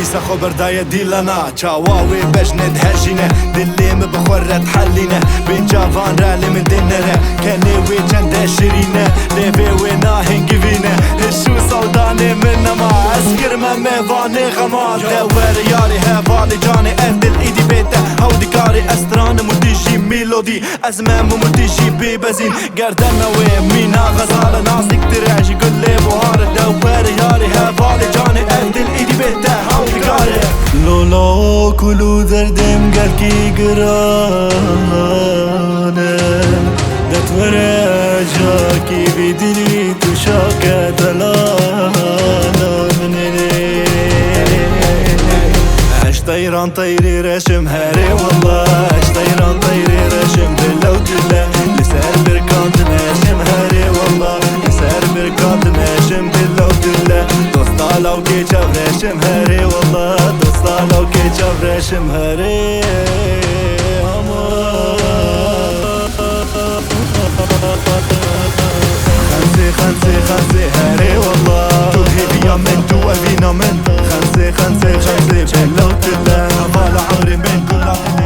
ديسا خبر دايا ديلنا چاواوي باش ندهجينه دلي مبخورت حلينه بين جافان رالي من دينره كاني وي چند شيرينه ليفي وينا هنگوينه الشو سوداني منما اسكر ما ميواني غما دور ياري هفالي جاني اهدل ايدي بيته هودي كاري استران مديجي ميلودي ازمام مديجي ببزين گردنا ومينا غزالة ناسك ترعجي كل بوهار دور ياري هفالي جاني اهدل ايدي بيته هودي كاري لولا كلو دردم قلكي قرانه دتورجاكي بدلي تشاك دلانا مني عش طيران طيري رشم هاري والله عش طيران طيري رشم دلو دلا لسار بركان تناشم هاري والله لسار بركان تناشم دلو دلا دوستا لو كي چاورشم هاري والله دوستا لو كي چاورشم هاري خمسة هاري والله تلهي بيا من تو أبينا من خمسة بلو تلا هفال عمري من كل